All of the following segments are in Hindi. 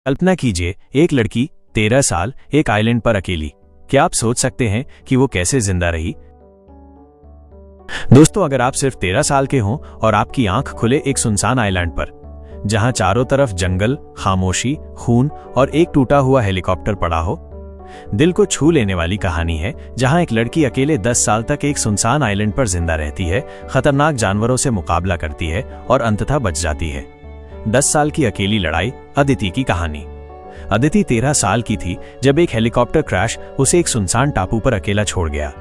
कल्पना कीजिए, एक लड़की 13 साल एक आइलैंड पर अकेली। क्या आप सोच सकते हैं कि वो कैसे जिंदा रही? दोस्तों, अगर आप सिर्फ 13 साल के हों और आपकी आंख खुले एक सुनसान आइलैंड पर, जहां चारों तरफ जंगल, खामोशी, खून और एक टूटा हुआ हेलीकॉप्टर पड़ा हो, दिल को छू लेने वाली कहानी है, जहां एक लड़की अकेले 10 साल तक एक सुनसान आइलैंड पर जिंदा रहती है, खतरनाक जानवरों से मुकाबला करती है और अंततः बच जाती है। 10 साल की अकेली लड़ाई, अदिति की कहानी। अदिति 13 साल की थी जब एक हेलीकॉप्टर क्रैश उसे एक सुनसान टापू पर अकेला छोड़ गया।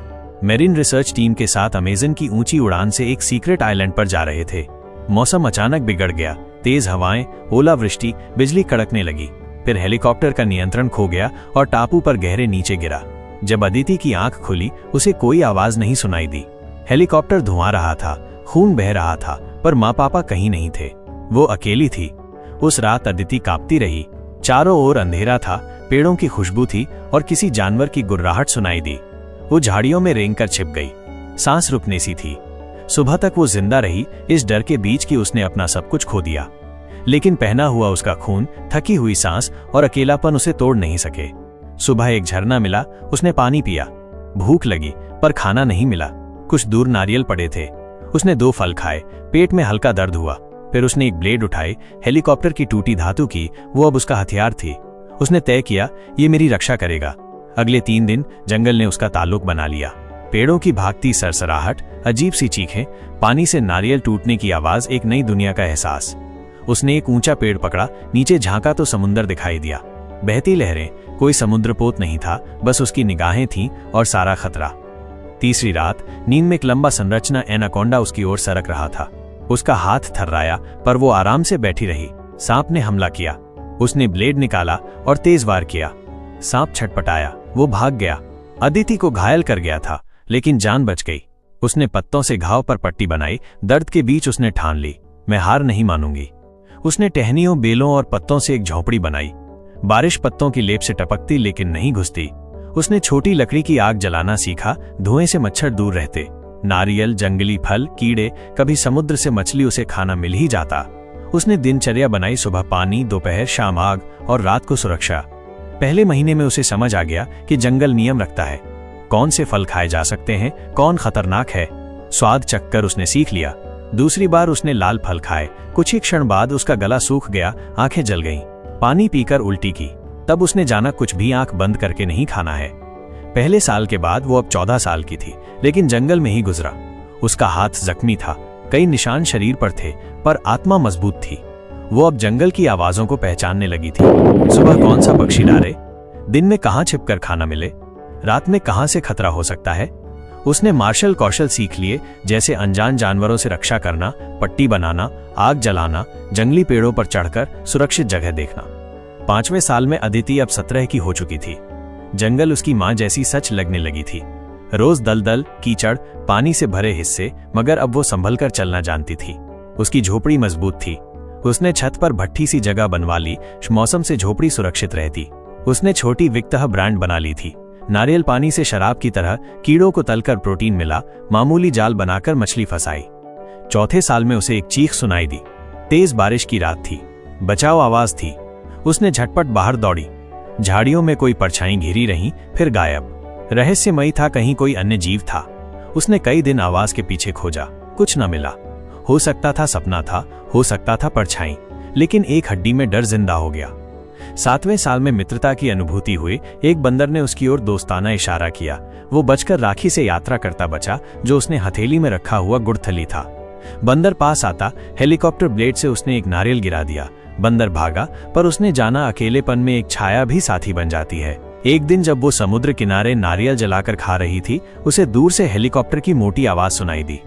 मेरीन रिसर्च टीम के साथ अमेज़न की ऊंची उड़ान से एक सीक्रेट आइलैंड पर जा रहे थे। मौसम अचानक बिगड़ गया। तेज हवाएं, ओलावृष्टि, बिजली कड़कने लगी। फिर हेलीकॉप्टर का नियंत्रण खो गया और टापू पर गहरे नीचे गिरा। जब अदिति की आंख खुली, उसे कोई आवाज नहीं सुनाई दी। हेलीकॉप्टर धुआं रहा था, खून बह रहा था, पर माँ पापा कहीं नहीं थे। वो अकेली थी। उस रात अदिति कांपती रही। चारों ओर अंधेरा था, पेड़ों की खुशबू थी और किसी जानवर की गुर्राहट सुनाई दी। वो झाड़ियों में रेंगकर छिप गई। सांस रुकने सी थी। सुबह तक वो जिंदा रही, इस डर के बीच कि उसने अपना सब कुछ खो दिया। लेकिन पहना हुआ उसका खून, थकी हुई सांस और अकेलापन उसे तोड़ नहीं सके। सुबह एक झरना मिला, उसने पानी पिया। भूख लगी, पर खाना नहीं मिला। कुछ दूर नारियल पड़े थे। उसने 2 फल खाए, पेट में हल्का दर्द हुआ। फिर उसने एक ब्लेड उठाई, हेलीकॉप्टर की टूटी धातु की, वो अब उसका हथियार थी। उसने तय किया, ये मेरी रक्षा करेगा। अगले 3 दिन जंगल ने उसका ताल्लुक बना लिया। पेड़ों की भागती सरसराहट, अजीब सी चीखें, पानी से नारियल टूटने की आवाज, एक नई दुनिया का एहसास। उसने एक ऊंचा पेड़ पकड़ा, नीचे झांका तो समुंदर दिखाई दिया। बहती लहरें, कोई समुद्रपोत नहीं था, बस उसकी निगाहें थीं और सारा खतरा। तीसरी रात नींद में एक लंबा संरचना एनाकोंडा उसकी ओर सरक रहा था। उसका हाथ थर्राया, पर वो आराम से बैठी रही। सांप ने हमला किया। उसने ब्लेड निकाला और तेज वार किया। सांप छटपटाया, वो भाग गया। अदिति को घायल कर गया था, लेकिन जान बच गई। उसने पत्तों से घाव पर पट्टी बनाई। दर्द के बीच उसने ठान ली, मैं हार नहीं मानूंगी। उसने टहनियों, बेलों और पत्तों से एक झोंपड़ी बनाई। बारिश पत्तों की लेप से टपकती लेकिन नहीं घुसती। उसने छोटी लकड़ी की आग जलाना सीखा, धुएं से मच्छर दूर रहते। नारियल, जंगली फल, कीड़े, कभी समुद्र से मछली, उसे खाना मिल ही जाता। उसने दिनचर्या बनाई, सुबह पानी, दोपहर शाम आग और रात को सुरक्षा। पहले महीने में उसे समझ आ गया कि जंगल नियम रखता है। कौन से फल खाए जा सकते हैं, कौन खतरनाक है। स्वाद चखकर उसने सीख लिया। दूसरी बार उसने लाल फल खाए। कुछ ही क्षण बाद उसका गला सूख गया, आंखें जल गईं। पानी पीकर उल्टी की। तब उसने जाना, कुछ भी आंख बंद करके नहीं खाना है। पहले साल के बाद वो अब 14 साल की थी, लेकिन जंगल में ही गुजरा। उसका हाथ जख्मी था, कई निशान शरीर पर थे, पर आत्मा मजबूत थी। वो अब जंगल की आवाजों को पहचानने लगी थी। सुबह कौन सा पक्षी डारे, दिन में कहां छिपकर खाना मिले, रात में कहां से खतरा हो सकता है। उसने मार्शल कौशल सीख लिए, जैसे अनजान जानवरों से रक्षा करना, पट्टी बनाना, आग जलाना, जंगली पेड़ों पर चढ़कर सुरक्षित जगह देखना। 5वें साल में अदिति अब 17 की हो चुकी थी। जंगल उसकी मां जैसी सच लगने लगी थी। रोज दलदल, कीचड़, पानी से भरे हिस्से, मगर अब वो संभल कर चलना जानती थी। उसकी झोपड़ी मजबूत थी। उसने छत पर भट्ठी सी जगह बनवा ली, मौसम से झोपड़ी सुरक्षित रहती। उसने छोटी विक्तह ब्रांड बना ली थी। नारियल पानी से शराब की तरह, कीड़ों को तलकर प्रोटीन मिला, मामूली जाल बनाकर मछली फंसाई। 4थे साल में उसे एक चीख सुनाई दी। तेज बारिश की रात थी, बचाव आवाज थी। उसने झटपट बाहर दौड़ी। झाड़ियों में कोई परछाई घिरी रही, फिर गायब। रहस्यमयी था, कहीं कोई अन्य जीव था। उसने कई दिन आवाज के पीछे खोजा, कुछ न मिला। हो सकता था सपना था, हो सकता था परछाई, लेकिन एक हड्डी में डर जिंदा हो गया। 7वें साल में मित्रता की अनुभूति हुई। एक बंदर ने उसकी ओर दोस्ताना इशारा किया। वो बचकर राखी से यात्रा करता बचा, जो उसने हथेली में रखा हुआ गुड़थली था। बंदर पास आता, हेलीकॉप्टर ब्लेड से उसने एक नारियल गिरा दिया। बंदर भागा, पर उसने जाना, अकेलेपन में एक छाया भी साथी बन जाती है। एक दिन जब वो समुद्र किनारे नारियल जलाकर खा रही थी, उसे दूर से हेलीकॉप्टर की मोटी आवाज सुनाई दी।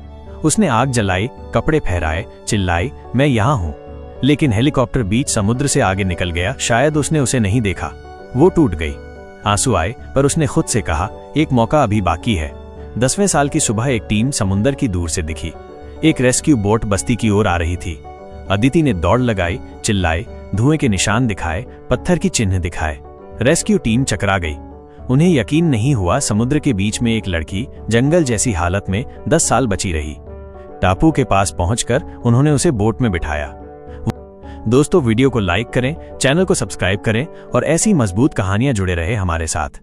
उसने आग जलाई, कपड़े फहराए, चिल्लाई, मैं यहाँ हूँ। लेकिन हेलीकॉप्टर बीच समुद्र से आगे निकल गया। शायद उसने उसे नहीं देखा। वो टूट गई। आंसू आए, पर उसने खुद से कहा, एक मौका अभी बाकी है। 10वें साल की सुबह एक टीम समुद्र की दूर से दिखी। एक रेस्क्यू बोट बस्ती की ओर आ रही थी। अदिति ने दौड़ लगाई, चिल्लाए, धुएं के निशान दिखाए, पत्थर की चिन्ह दिखाए। रेस्क्यू टीम चकरा गई। उन्हें यकीन नहीं हुआ समुद्र के बीच में एक लड़की जंगल जैसी हालत में 10 साल बची रही। टापू के पास पहुंचकर उन्होंने उसे बोट में बिठाया। दोस्तों, वीडियो को लाइक करें, चैनल को सब्सक्राइब करें और ऐसी मजबूत कहानियां जुड़े रहे हमारे साथ।